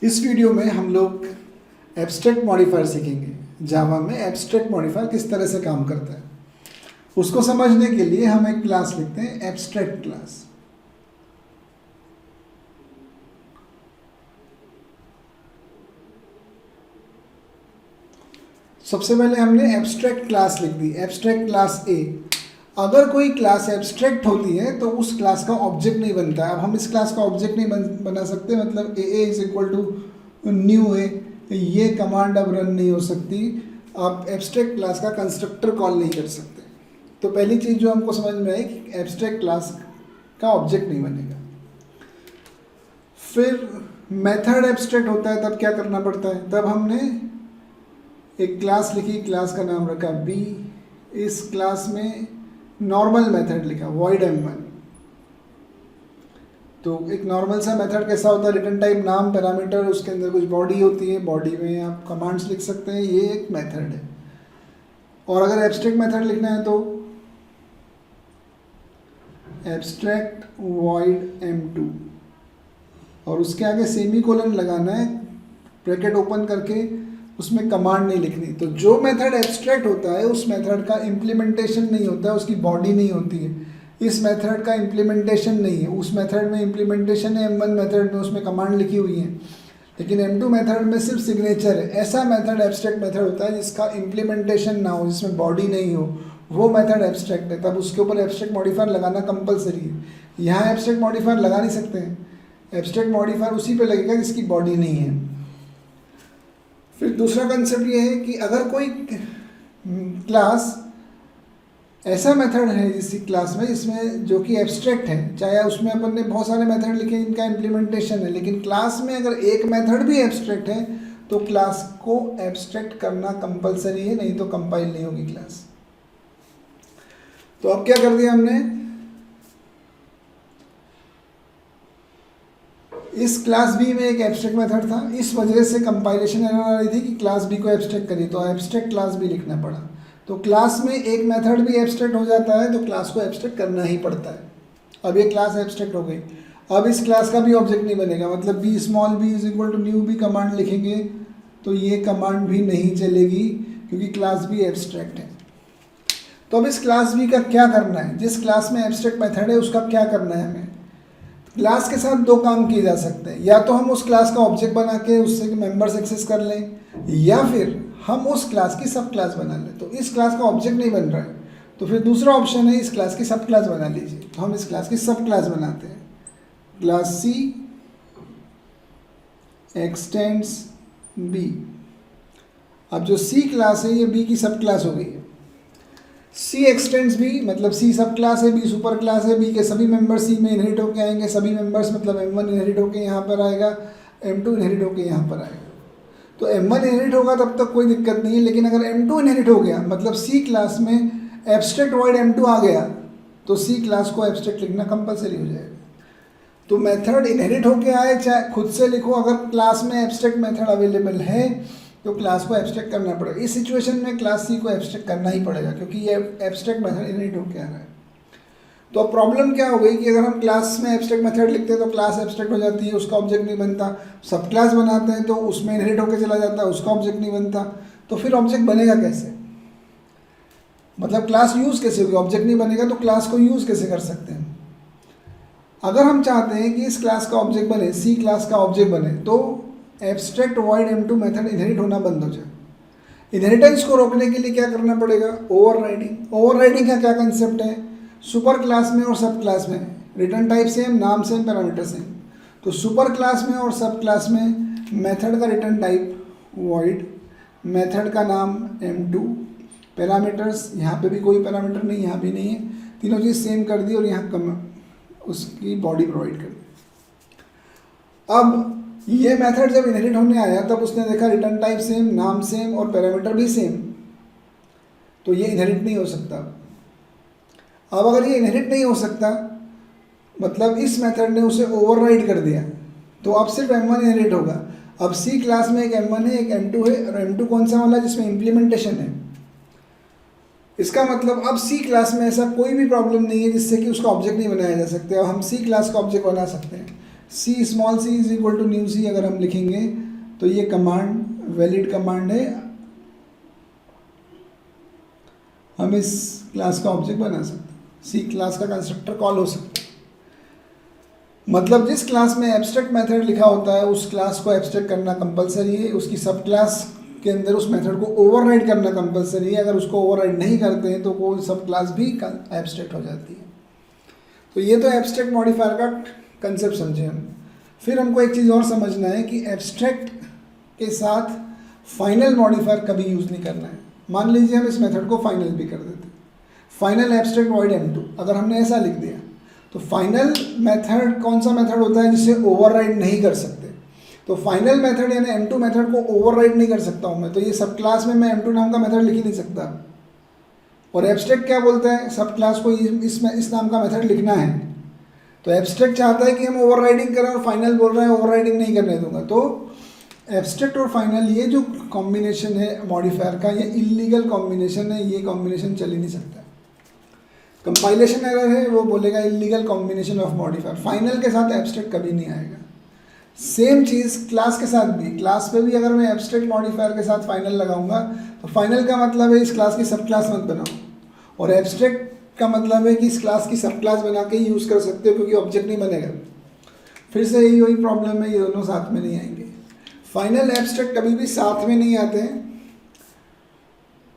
इस वीडियो में हम लोग एब्स्ट्रैक्ट मॉडिफायर सीखेंगे। जावा में एब्स्ट्रैक्ट मॉडिफायर किस तरह से काम करता है उसको समझने के लिए हम एक क्लास लिखते हैं, एब्स्ट्रैक्ट क्लास। सबसे पहले हमने एब्स्ट्रैक्ट क्लास लिख दी, एब्स्ट्रैक्ट क्लास ए। अगर कोई क्लास एब्स्ट्रैक्ट होती है तो उस क्लास का ऑब्जेक्ट नहीं बनता है। अब हम इस क्लास का ऑब्जेक्ट नहीं बना सकते, मतलब ए इज इक्वल टू न्यू है, ये कमांड अब रन नहीं हो सकती। आप एब्स्ट्रैक्ट क्लास का कंस्ट्रक्टर कॉल नहीं कर सकते। तो पहली चीज़ जो हमको समझ में आई कि एब्स्ट्रैक्ट क्लास का ऑब्जेक्ट नहीं बनेगा। फिर मेथड एब्स्ट्रैक्ट होता है, तब क्या करना पड़ता है? तब हमने एक क्लास लिखी, क्लास का नाम रखा बी। इस क्लास में नॉर्मल मेथड लिखा void m1। तो एक नॉर्मल सा मेथड कैसा होता है? रिटर्न टाइप नाम पैरामीटर, उसके अंदर कुछ बॉडी होती है, बॉडी में आप कमांड्स लिख सकते हैं, ये एक मेथड है। और अगर एब्स्ट्रैक्ट मेथड लिखना है तो एब्स्ट्रैक्ट void m2 और उसके आगे सेमीकोलन लगाना है, ब्रैकेट ओपन करके, उसमें कमांड नहीं लिखनी। तो जो मेथड एब्स्ट्रैक्ट होता है उस मेथड का इम्प्लीमेंटेशन नहीं होता है, उसकी बॉडी नहीं होती है। इस मेथड का इम्प्लीमेंटेशन नहीं है, उस मेथड में इम्प्लीमेंटेशन है m1 मेथड में, उसमें कमांड लिखी हुई है, लेकिन m2 मेथड में सिर्फ सिग्नेचर है। ऐसा मेथड एब्स्ट्रैक्ट मेथड होता है जिसका इम्प्लीमेंटेशन ना हो, जिसमें बॉडी नहीं हो, वो मेथड एब्स्ट्रैक्ट है। तब उसके ऊपर एब्स्ट्रैक्ट मॉडिफायर लगाना कंपलसरी है। यहाँ एब्स्ट्रैक्ट मॉडिफायर लगा नहीं सकते हैं, एब्स्ट्रैक्ट मॉडिफायर उसी पे लगेगा जिसकी बॉडी नहीं है। फिर दूसरा कंसेप्ट ये है कि अगर कोई क्लास ऐसा मेथड है जिस क्लास में जिसमें जो कि एब्स्ट्रैक्ट है, चाहे उसमें अपन ने बहुत सारे मेथड लिखे इनका इम्प्लीमेंटेशन है, लेकिन क्लास में अगर एक मेथड भी एब्स्ट्रैक्ट है तो क्लास को एब्स्ट्रैक्ट करना कंपलसरी है, नहीं तो कंपाइल नहीं होगी क्लास। तो अब क्या कर दिया हमने, इस क्लास बी में एक एब्स्ट्रैक्ट मेथड था, इस वजह से कंपाइलेशन एरर आ रही थी कि क्लास बी को एब्स्ट्रैक्ट करिए, तो एब्स्ट्रैक्ट क्लास बी लिखना पड़ा। तो क्लास में एक मेथड भी एब्स्ट्रैक्ट हो जाता है तो क्लास को एब्स्ट्रैक्ट करना ही पड़ता है। अब ये क्लास एब्स्ट्रैक्ट हो गई, अब इस क्लास का भी ऑब्जेक्ट नहीं बनेगा, मतलब B small B is equal to new B command लिखेंगे तो ये कमांड भी नहीं चलेगी क्योंकि क्लास बी एब्स्ट्रैक्ट है। तो अब इस क्लास बी का क्या करना है? जिस क्लास में एब्स्ट्रैक्ट मेथड है उसका क्या करना है हमें? क्लास के साथ दो काम किए जा सकते हैं, या तो हम उस क्लास का ऑब्जेक्ट बना के उससे मेंबर्स एक्सेस कर लें, या फिर हम उस क्लास की सब क्लास बना लें। तो इस क्लास का ऑब्जेक्ट नहीं बन रहा है तो फिर दूसरा ऑप्शन है इस क्लास की सब क्लास बना लीजिए। तो हम इस क्लास की सब क्लास बनाते हैं, क्लास सी एक्सटेंड्स बी। अब जो सी क्लास है ये बी की सब क्लास हो गई है। सी एक्सटेंड्स बी मतलब सी सब क्लास है, बी सुपर क्लास है, बी के सभी मेंबर सी में इनहेरिट होके आएंगे, सभी मेंबर्स मतलब m1 इनहेरिट होके यहाँ पर आएगा, m2 इनहेरिट होके यहाँ पर आएगा। तो m1 इनहेरिट होगा तब तक कोई दिक्कत नहीं है, लेकिन अगर m2 इनहेरिट हो गया मतलब सी क्लास में एब्स्ट्रैक्ट void m2 आ गया तो सी क्लास को एब्स्ट्रैक्ट लिखना कंपलसरी हो जाएगा। तो मेथड इनहेरिट होके आए चाहे खुद से लिखो, अगर क्लास में एब्स्ट्रैक्ट मेथड अवेलेबल है तो क्लास को एब्स्ट्रैक्ट करना पड़ेगा। इस सिचुएशन में क्लास सी को एब्स्ट्रैक्ट करना ही पड़ेगा क्योंकि ये एब्स्ट्रैक्ट मेथड इनहेरिट होके आ रहा है। तो अब प्रॉब्लम क्या हो गई कि अगर हम क्लास में एब्स्ट्रैक्ट मेथड लिखते हैं तो क्लास एब्स्ट्रैक्ट हो जाती है, उसका ऑब्जेक्ट नहीं बनता। सब क्लास बनाते हैं तो उसमें इनहेरिट होकर चला जाता है, उसका ऑब्जेक्ट नहीं बनता। तो फिर ऑब्जेक्ट बनेगा कैसे? मतलब क्लास यूज़ कैसे होगी? ऑब्जेक्ट नहीं बनेगा तो क्लास को यूज़ कैसे कर सकते हैं? अगर हम चाहते हैं कि इस क्लास का ऑब्जेक्ट बने, सी क्लास का ऑब्जेक्ट बने, तो abstract void m2 method inherit होना बंद हो जाए। इनहेरिटेंस को रोकने के लिए क्या करना पड़ेगा? ओवरराइडिंग। ओवरराइडिंग का क्या कंसेप्ट है? सुपर क्लास में और सब क्लास में रिटर्न टाइप सेम, नाम सेम, पैरामीटर सेम। तो सुपर क्लास में और सब क्लास में मेथड का रिटर्न टाइप void, मेथड का नाम m2, पैरामीटर्स यहाँ पे भी कोई पैरामीटर नहीं, यहाँ भी नहीं है, तीनों चीज़ सेम कर दी और यहाँ कम उसकी बॉडी प्रोवाइड कर दी। अब ये मेथड जब इनहेरिट होने आया तब उसने देखा रिटर्न टाइप सेम, नाम सेम और पैरामीटर भी सेम, तो ये इनहेरिट नहीं हो सकता। अब अगर ये इनहेरिट नहीं हो सकता मतलब इस मेथड ने उसे ओवरराइड कर दिया, तो अब सिर्फ m1 इनहेरिट होगा। अब सी क्लास में एक m1 है, एक m2 है, और m2 कौन सा वाला? जिसमें इम्प्लीमेंटेशन है। इसका मतलब अब सी क्लास में ऐसा कोई भी प्रॉब्लम नहीं है जिससे कि उसका ऑब्जेक्ट नहीं बनाया जा सकता। अब हम सी क्लास का ऑब्जेक्ट बना सकते हैं। C small C is equal to new C अगर हम लिखेंगे तो ये कमांड वैलिड कमांड है, हम इस क्लास का ऑब्जेक्ट बना सकते हैं, सी क्लास का कंस्ट्रक्टर कॉल हो सकता है। मतलब जिस क्लास में एब्स्ट्रैक्ट मेथड लिखा होता है उस क्लास को एब्स्ट्रैक्ट करना कंपलसरी है, उसकी सब क्लास के अंदर उस मेथड को ओवरराइड करना कंपलसरी है। अगर उसको ओवरराइड नहीं करते हैं तो वो सब क्लास भी एब्स्ट्रैक्ट हो जाती है। तो ये तो एब्स्ट्रैक्ट मॉडिफायर का कंसेप्ट समझे हम। फिर हमको एक चीज़ और समझना है कि एब्स्ट्रैक्ट के साथ फाइनल मॉडिफायर कभी यूज़ नहीं करना है। मान लीजिए हम इस मेथड को फाइनल भी कर देते, फाइनल एब्स्ट्रैक्ट वॉइड m2, अगर हमने ऐसा लिख दिया तो फाइनल मेथड कौन सा मेथड होता है जिसे ओवरराइड नहीं कर सकते। तो फाइनल मेथड यानी m2 मेथड को ओवरराइड नहीं कर सकता हूँ मैं, तो ये सब क्लास में मैं m2 नाम का मेथड लिख ही नहीं सकता। और एब्स्ट्रैक्ट क्या बोलता है, सब क्लास को इस नाम का मेथड लिखना है। तो एब्स्ट्रैक्ट चाहता है कि हम ओवरराइडिंग करें और फाइनल बोल रहे हैं ओवरराइडिंग नहीं करने दूंगा। तो एब्स्ट्रैक्ट और फाइनल ये जो कॉम्बिनेशन है मॉडिफायर का, ये इलीगल कॉम्बिनेशन है, ये कॉम्बिनेशन चल ही नहीं सकता। कंपाइलेशन एरर है, वो बोलेगा illegal combination of modifier. Final के साथ एब्स्ट्रैक्ट कभी नहीं आएगा। सेम चीज़ क्लास के साथ भी, क्लास पे भी अगर मैं एब्स्ट्रैक्ट मॉडिफायर के साथ फाइनल लगाऊंगा तो फाइनल का मतलब है इस क्लास की सब क्लास मत बनाओ, और एब्स्ट्रैक्ट का मतलब है कि इस क्लास की सब क्लास बना के ही यूज़ कर सकते हो क्योंकि ऑब्जेक्ट नहीं बनेगा। फिर से यही वही प्रॉब्लम है, ये दोनों साथ में नहीं आएंगे। फाइनल एब्स्ट्रैक्ट कभी भी साथ में नहीं आते हैं,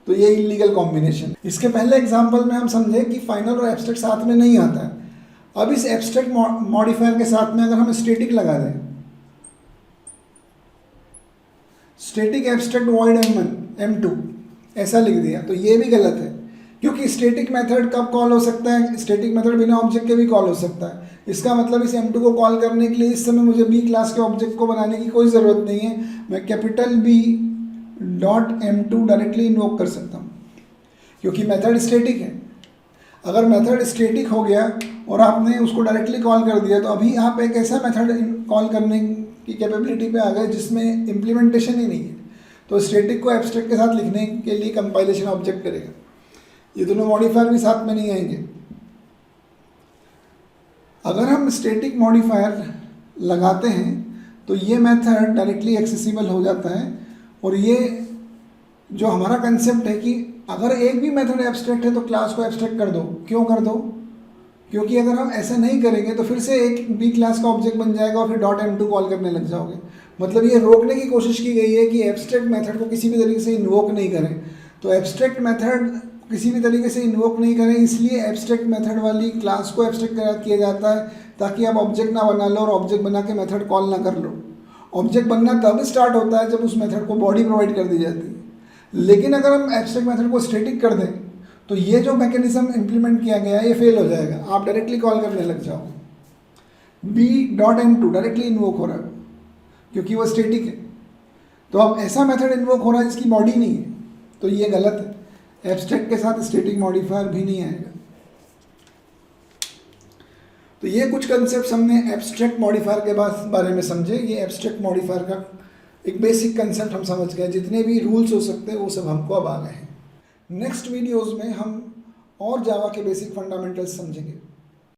तो ये इलीगल कॉम्बिनेशन। इसके पहले एग्जांपल में हम समझे कि फाइनल और एब्स्ट्रैक्ट साथ में नहीं आता है। अब इस एब्स्ट्रैक्ट मॉडिफायर के साथ में अगर हम स्टैटिक लगा दें, स्टैटिक एब्स्ट्रैक्ट वॉइड m2 ऐसा लिख दिया, तो ये भी गलत है क्योंकि स्टैटिक मेथड कब कॉल हो सकता है, स्टैटिक मेथड बिना ऑब्जेक्ट के भी कॉल हो सकता है। इसका मतलब इस m2 को कॉल करने के लिए इस समय मुझे b क्लास के ऑब्जेक्ट को बनाने की कोई ज़रूरत नहीं है, मैं capital B dot m2 directly invoke कर सकता हूँ क्योंकि मेथड स्टैटिक है। अगर मेथड स्टैटिक हो गया और आपने उसको डायरेक्टली कॉल कर दिया तो अभी आप एक ऐसा मेथड कॉल करने की कैपेबिलिटी पे आ गए जिसमें इम्प्लीमेंटेशन ही नहीं है। तो स्टैटिक को एब्स्ट्रैक्ट के साथ लिखने के लिए कंपाइलेशन ऑब्जेक्ट करेगा। ये दोनों मॉडिफायर भी साथ में नहीं आएंगे। अगर हम स्टैटिक मॉडिफायर लगाते हैं तो ये मेथड डायरेक्टली एक्सेसिबल हो जाता है। और ये जो हमारा कंसेप्ट है कि अगर एक भी मेथड एब्स्ट्रैक्ट है तो क्लास को एब्स्ट्रैक्ट कर दो। क्यों कर दो? क्योंकि अगर हम ऐसा नहीं करेंगे तो फिर से एक बी क्लास का ऑब्जेक्ट बन जाएगा और फिर डॉट m2 कॉल करने लग जाओगे। मतलब ये रोकने की कोशिश की गई है कि एब्स्ट्रैक्ट मेथड को किसी भी तरीके से इन्वोक नहीं करें। तो एब्स्ट्रैक्ट मेथड किसी भी तरीके से इन्वोक नहीं करें, इसलिए एब्स्ट्रैक्ट मेथड वाली क्लास को एब्स्ट्रैक्ट किया जाता है ताकि आप ऑब्जेक्ट ना बना लो और ऑब्जेक्ट बना के मेथड कॉल ना कर लो। ऑब्जेक्ट बनना तब स्टार्ट होता है जब उस मेथड को बॉडी प्रोवाइड कर दी जाती है। लेकिन अगर हम एब्स्ट्रैक्ट मेथड को स्टैटिक कर दें तो ये जो मैकेनिज्म इंप्लीमेंट किया गया है ये फेल हो जाएगा, आप डायरेक्टली कॉल करने लग जाओगे। b dot m2 directly invoke हो रहा है क्योंकि वो स्टैटिक है। तो अब ऐसा मेथड इन्वोक हो रहा है जिसकी बॉडी नहीं है, तो ये गलत है। एब्स्ट्रैक्ट के साथ स्टैटिक मॉडिफायर भी नहीं आएगा। तो ये कुछ कंसेप्ट हमने एब्स्ट्रैक्ट मॉडिफायर के बारे में समझे। ये एब्स्ट्रैक्ट मॉडिफायर का एक बेसिक कंसेप्ट हम समझ गए। जितने भी रूल्स हो सकते हैं वो सब हमको अब आ गए हैं। नेक्स्ट वीडियोस में हम और जावा के बेसिक फंडामेंटल्स समझेंगे।